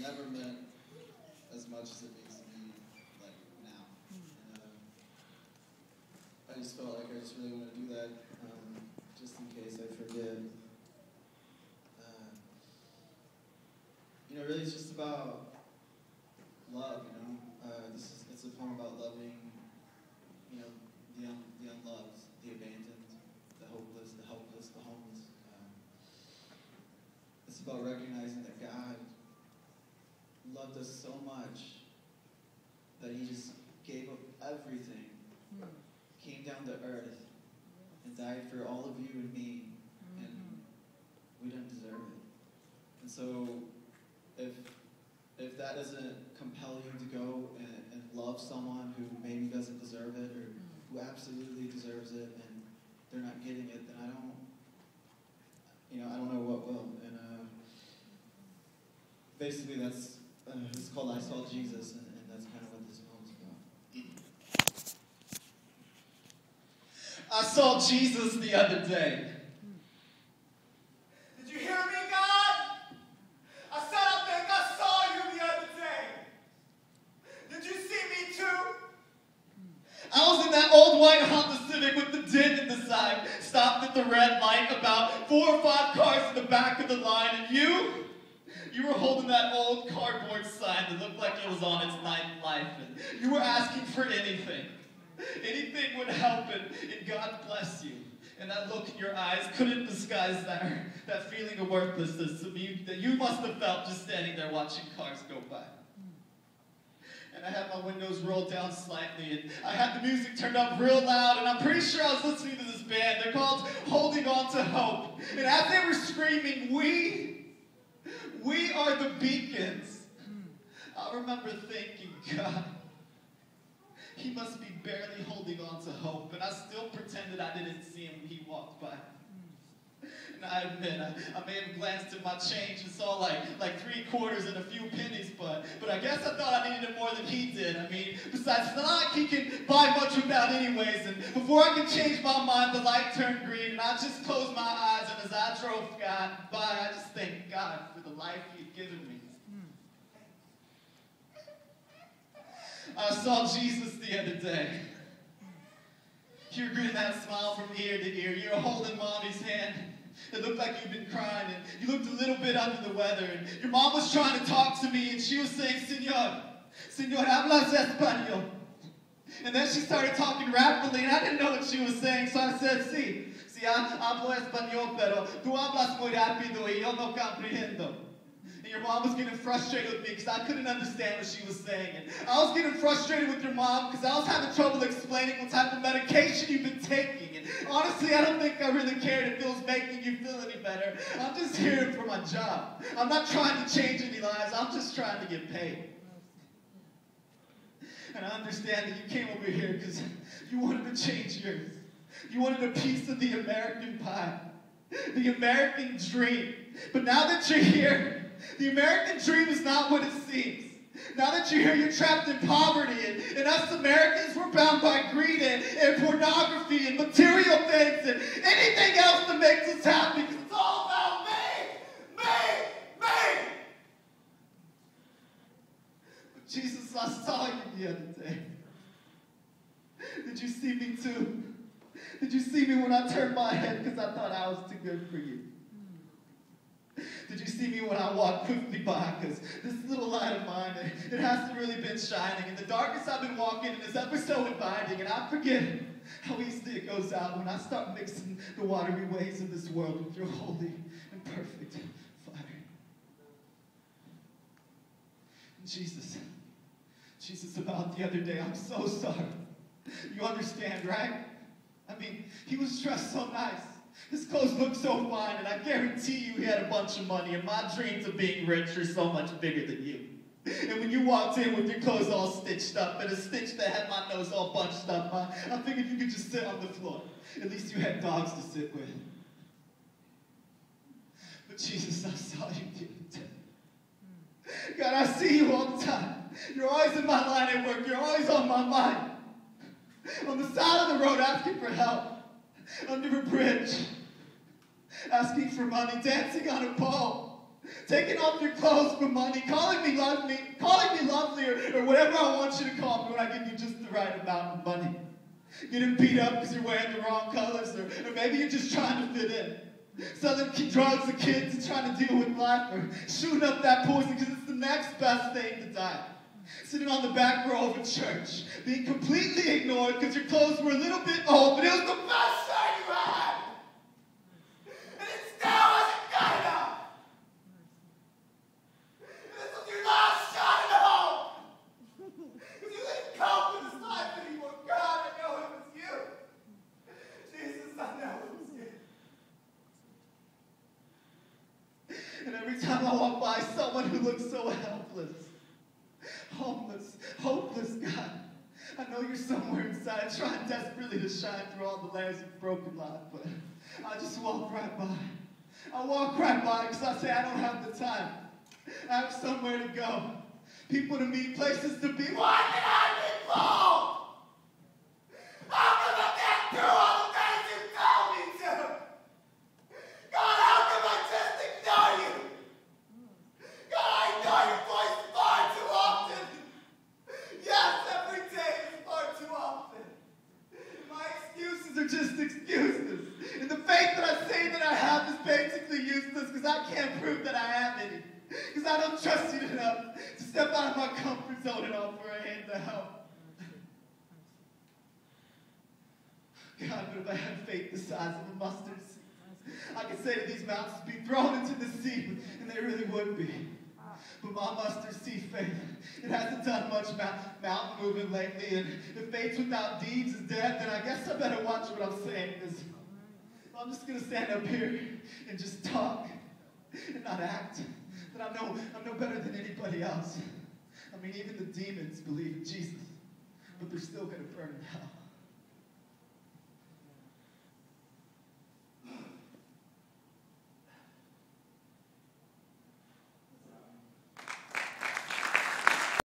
never meant as much as it means to me, like, now. And I just felt like I just really want to do that, just in case I forget. Really it's just about love, it's a poem about loving, the unloved, the abandoned, the hopeless, the helpless, the homeless. It's about recognizing that God loved us so much that he just gave up everything, came down to earth, and died for all of you and me, and we didn't deserve it. And so, if that doesn't compel you to go and love someone who maybe doesn't deserve it, or who absolutely deserves it, and they're not getting it, then I don't know what will. And basically that's, it's called I Saw Jesus, and that's kind of what this poem's about. I saw Jesus the other day. Did you hear me, God? I said I think I saw you the other day. Did you see me too? I was in that old white Honda Civic with the dent in the side, stopped at the red light, about 4 or 5 cars in the back of the line, and you were holding that old cardboard sign that looked like it was on its 9th life, and you were asking for anything. Anything would help, and God bless you. And that look in your eyes couldn't disguise that feeling of worthlessness that you must have felt just standing there watching cars go by. And I had my windows rolled down slightly, and I had the music turned up real loud, and I'm pretty sure I was listening to this band. They're called Holding On to Hope. And as they were screaming, we are the beacons, I remember thinking, God, he must be barely holding on to hope. And I still pretended I didn't see him when he walked by. And I admit, I may have glanced at my change and saw like 3 quarters and a few pennies, but I guess I thought I needed it more than he did. I mean, besides, it's not like he can buy much without anyways. And before I could change my mind, the light turned green, and I just closed my eyes, and as I drove by, I just thanked God for the life he'd given me. I saw Jesus the other day. You were grinning that smile from ear to ear. You were holding Mommy's hand. It looked like you'd been crying, and you looked a little bit under the weather. And your mom was trying to talk to me, and she was saying, Señor, hablas español. And then she started talking rapidly, and I didn't know what she was saying, so I said, sí, hablo español, pero tú hablas muy rápido y yo no comprendo. And your mom was getting frustrated with me because I couldn't understand what she was saying. And I was getting frustrated with your mom because I was having trouble explaining what type of medication you've been taking. And honestly, I don't think I really cared if it was making you feel any better. I'm just here for my job. I'm not trying to change any lives. I'm just trying to get paid. And I understand that you came over here because you wanted to change yours. You wanted a piece of the American pie. The American dream. But now that you're here, the American dream is not what it seems. Now that you're here, you're trapped in poverty, and us Americans, we're bound by greed and pornography and material things and anything else that makes us happy, because it's all about me. But Jesus, I saw you the other day. Did you see me too? Did you see me when I turned my head because I thought I was too good for you? Did you see me when I walked quickly by? Because this little light of mine, it hasn't really been shining. In the darkness I've been walking, and it's ever so inviting. And I forget how easily it goes out when I start mixing the watery ways of this world with your holy and perfect fire. And Jesus, about the other day, I'm so sorry. You understand, right? I mean, he was dressed so nice. His clothes looked so fine, and I guarantee you he had a bunch of money, and my dreams of being rich are so much bigger than you. And when you walked in with your clothes all stitched up, and a stitch that had my nose all bunched up, I figured you could just sit on the floor. At least you had dogs to sit with. But Jesus, I saw you the other day. God, I see you all the time. You're always in my line at work. You're always on my mind. On the side of the road asking for help. Under a bridge, asking for money, dancing on a pole, Taking off your clothes for money, calling me lovely, or whatever I want you to call me when I give you just the right amount of money. Getting beat up because you're wearing the wrong colors, or maybe you're just trying to fit in. Selling drugs to kids and trying to deal with life, or shooting up that poison because it's the next best thing to die. Sitting on the back row of a church, being completely ignored because your clothes were a little bit old, but it was the best shirt you had! And it still wasn't good enough! And this was your last shot at hope! Because you couldn't cope with this life anymore. God, I know it was you! Jesus, I know it was you. And every time I walk by someone who looks so helpless, homeless, hopeless, God, I know you're somewhere inside trying desperately to shine through all the layers of broken life, but I just walk right by. I walk right by because I say I don't have the time. I have somewhere to go, people to meet, places to be. Why did I be bold? How come I can't do all the things you tell me to? God, how come I just ignore you? God, I ignore your voice far too often. Yes, every day is far too often. My excuses are just excuses. And the faith that I say that I have is basically useless because I can't prove that I have any. Because I don't trust you enough to step out of my comfort zone and offer a hand to help. God, but if I had faith the size of a mustard seed, I could say to these mountains, be thrown into the sea, and they really would be. But my mustard seed faith, it hasn't done much mountain moving lately, and if faith without deeds is dead, then I guess I better watch what I'm saying, because I'm just going to stand up here and just talk and not act. But I'm no better than anybody else. I mean, even the demons believe in Jesus, but they're still going to burn in hell.